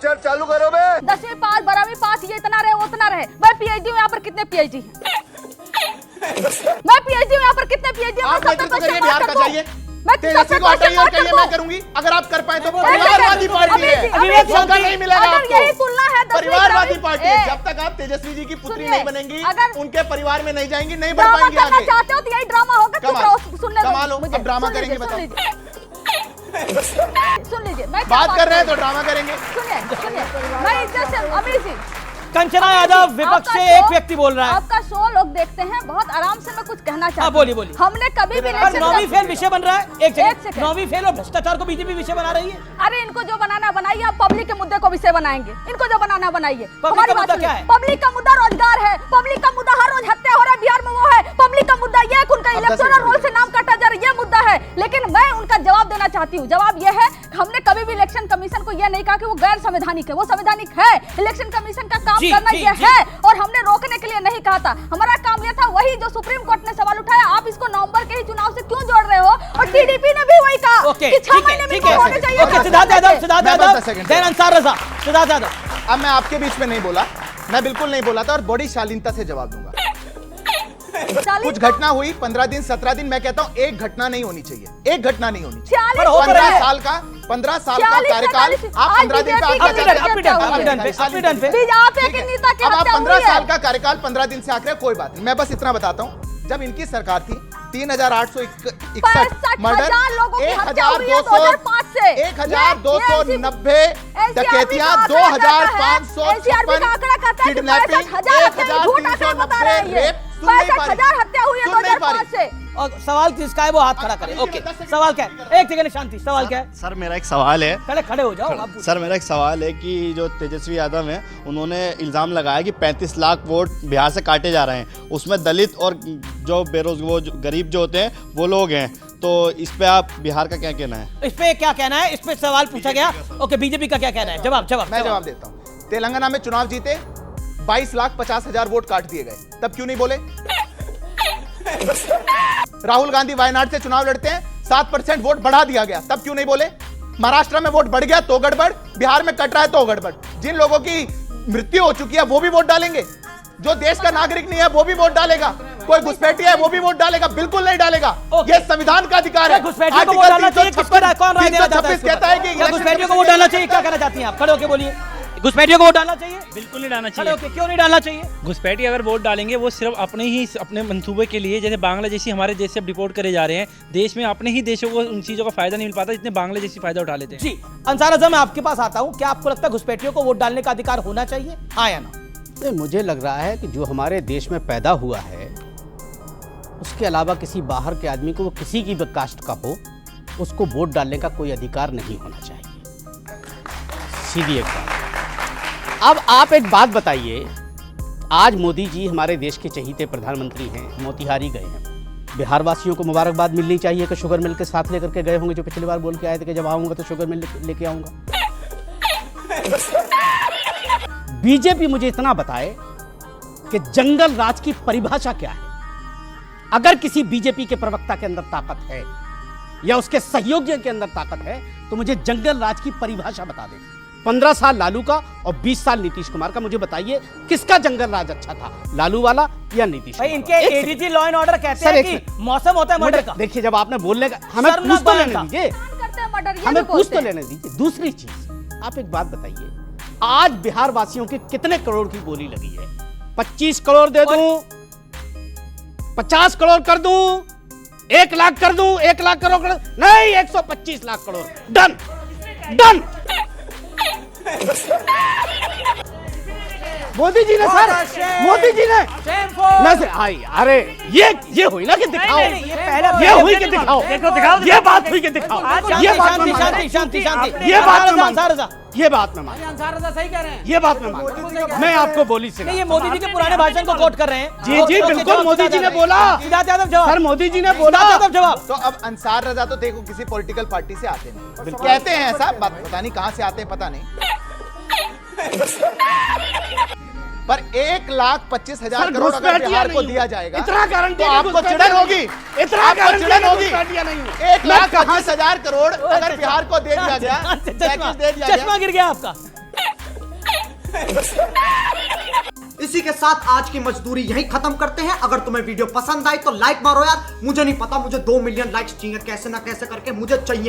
Lecture चालू करो बे। 10वीं पास 12वीं पास ये इतना रहे उतना रहे। मैं पीएचडी हूँ यहाँ पर कितने पीएचडी मैं पीएचडी हूँ यहाँ पर कितने पीएचडी आप नेतृत्व करिए बिहार का चाहिए। मैं तेजस्वी को हटाइए और कहिए मैं करूंगी। अगर आप कर पाए तो परिवारवादी पार्टी है, मौका नहीं मिलेगा आपको। यही तुलना है परिवारवादी पार्टी है। जब तक आप तेजस्वी जी की पुत्री नहीं बनेंगी, उनके परिवार में नहीं जाएंगी, नहीं बढ़ पाएंगे आगे। चाहते हो तो यही ड्रामा होगा। सुनने कमाल हो, अब ड्रामा करेंगे बताओ। सुन लीजिए, मैं बात कर रहे हैं तो ड्रामा करेंगे। सुनिए मैं इज्जत से अमीर जी कंचना यादव विपक्ष से एक व्यक्ति बोल रहा है। आपका शो लोग देखते हैं, बहुत आराम से मैं कुछ कहना चाहता हूं। बोलिए। हमने कभी भी नौवीं फेल विषय बन रहा है। एक सेकंड, नौवीं फेल और भ्रष्टाचार को बीजेपी विषय बना रही है। अरे इनको जो बनाना बनाइए, आप पब्लिक के मुद्दे को विषय बनाएंगे। इनको जो बनाना बनाइए। पब्लिक का मुद्दा क्या है? पब्लिक का मुद्दा रोजगार है। पब्लिक का मुद्दा हर रोज हत्या हो रहा है बिहार में, वो है पब्लिक का मुद्दा। ये उनका इलेक्टोरल रोल से नाम काटा जा रहा है, ये मुद्दा है। लेकिन मैं उनका जवाब देना चाहती हूँ। जवाब ये है, हमने कभी भी इलेक्शन कमीशन को यह नहीं कहा कि वो गैर संवैधानिक है। वो संवैधानिक है। इलेक्शन कमीशन का काम करना यह है और हमने रोकने के लिए नहीं कहा था। हमारा काम यह था, वही जो सुप्रीम कोर्ट ने सवाल उठाया, आप इसको नवंबर के ही चुनाव से क्यों जोड़ रहे हो? और टीडीपी ने भी वही कहा कि 6 महीने में इनको होने चाहिए। सिद्धार्थ यादव, अंसार रजा, सिद्धार्थ यादव। अब मैं आपके बीच में नहीं बोला, मैं बिल्कुल नहीं बोला था और बड़ी शालीनता से जवाब दूंगा। कुछ घटना हुई 15 दिन 17 दिन, मैं कहता हूँ एक घटना नहीं होनी चाहिए। एक घटना नहीं होनी चाहिए। 15 साल का कार्यकाल, आप 15 दिन पे अब आप 15 साल का कार्यकाल 15 दिन से आकर रहे, कोई बात नहीं। मैं बस इतना बताता हूँ, जब इनकी सरकार थी 3861 मर्डर, 1290 डकैतियां, 2556 किडनैपिंग, 1390 रेप। 65,000 हत्या हुई है 2005 से। और सवाल किसका है वो हाथ खड़ा करे। ओके, सवाल क्या है? एक सेकंड शांति, सवाल क्या है? सर मेरा एक सवाल है। खड़े हो जाओ। सर मेरा एक सवाल है कि जो तेजस्वी यादव हैं, उन्होंने इल्ज़ाम लगाया कि 35 लाख वोट बिहार से काटे जा रहे हैं, उसमें दलित और जो बेरोजगार गरीब जो होते हैं वो लोग हैं। तो इस पे आप बिहार का क्या कहना है? इस पे क्या कहना है? इस पे सवाल पूछा गया। ओके, बीजेपी का क्या कहना है? जवाब मैं जवाब देता हूँ। तेलंगाना में चुनाव जीते, 22,50,000 वोट काट दिए गए, तब क्यों नहीं बोले? राहुल गांधी वायनाड से चुनाव लड़ते हैं, 7% वोट बढ़ा दिया गया, तब क्यों नहीं बोले? महाराष्ट्र में वोट बढ़ गया तो गड़बड़, बिहार में कट रहा है तो गड़बड़। जिन लोगों की मृत्यु हो चुकी है वो भी वोट डालेंगे, जो देश का नागरिक नहीं है वो भी वोट डालेगा, कोई घुसपैठिया है वो भी वोट डालेगा? बिल्कुल नहीं डालेगा। ये संविधान का अधिकार है। घुसपैठियों को वोट डालना चाहिए, कौन राय देना चाहता है? कहता है कि घुसपैठियों को वोट डालना चाहिए, क्या कहना चाहती हैं आप? खड़े होकर बोलिए। घुसपैठियों को वोट डालना चाहिए? बिल्कुल नहीं डालना चाहिए। क्यों नहीं डालना चाहिए? घुसपैठी अगर वोट डालेंगे वो सिर्फ अपने मंसूबे के लिए, जैसे बांग्लादेशी हमारे देश से डिपोर्ट करे जा रहे हैं, देश में अपने ही देशों को उन चीज़ों का फायदा नहीं मिल पाता जितने बांग्लादेशी फायदा उठा लेते हैं। जी, अंसार रजा, मैं आपके पास आता हूँ। क्या आपको लगता है घुसपैठियों को वोट डालने का अधिकार होना चाहिए, हाँ या ना? मुझे लग रहा है कि जो हमारे देश में पैदा हुआ है, उसके अलावा किसी बाहर के आदमी को, वो किसी की भी कास्ट का हो, उसको वोट डालने का कोई अधिकार नहीं होना चाहिए। सीधी एक बात। अब आप एक बात बताइए, आज मोदी जी हमारे देश के चहीते प्रधानमंत्री हैं, मोतिहारी गए हैं। बिहार वासियों को मुबारकबाद मिलनी चाहिए कि शुगर मिल के साथ लेकर के गए होंगे, जो पिछली बार बोल के आए थे कि जब आऊंगा तो शुगर मिल लेके आऊंगा। बीजेपी मुझे इतना बताए कि जंगल राज की परिभाषा क्या है। अगर किसी बीजेपी के प्रवक्ता के अंदर ताकत है या उसके सहयोगियों के अंदर ताकत है तो मुझे जंगल राज की परिभाषा बता दें। 15 साल लालू का और 20 साल नीतीश कुमार का, मुझे बताइए किसका जंगल राज अच्छा था, लालू वाला या नीतीश? भाई इनके एडीजी लॉ एंड ऑर्डर कहते हैं कि मौसम होता है मर्डर का। देखिए, जब आपने बोलने का, हमें पूछ तो लेने दीजिए, हमें पूछ तो लेने दीजिए। दूसरी चीज, आप एक बात बताइए, आज बिहार वासियों के कितने करोड़ की बोली लगी है? 25 करोड़ दे दूं, 50 करोड़ कर दूं, 1 लाख कर दूं, 1 लाख करोड़ नहीं, 125 लाख करोड़। Done done. मोदी जी ने सर, मोदी जी ने अरे ये हुई ना कि दिखाओ, ये हुई कि दिखाओ, ये बात हुई कि दिखाओ, ये बात में शांति, ये बात में ये बात में सही कह रहे हैं, ये बात में मैं आपको बोली से ये मोदी जी के पुराने भाषण को कोट कर रहे हैं। जी बिल्कुल, मोदी जी ने बोला। सर मोदी जी ने बोला जवाब। तो अब अंसार रजा तो देखो किसी पॉलिटिकल पार्टी से आते नहीं, कहते हैं ऐसा, पता नहीं कहां से आते हैं, पता नहीं। पर 1,25,000 करोड़ अगर बिहार को दिया जाएगा, इतना गारंटी, तो आपको चिड़न होगी, इतना चिड़न होगी। 1,25,000 करोड़ अगर बिहार को दे दिया गया, पैकेज दे दिया गया। चश्मा गिर गया आपका। इसी के साथ आज की मजदूरी यहीं खत्म करते हैं। अगर तुम्हें वीडियो पसंद आई तो लाइक मारो यार। मुझे नहीं पता, मुझे 2 मिलियन लाइक्स चाहिए, कैसे ना कैसे करके मुझे चाहिए।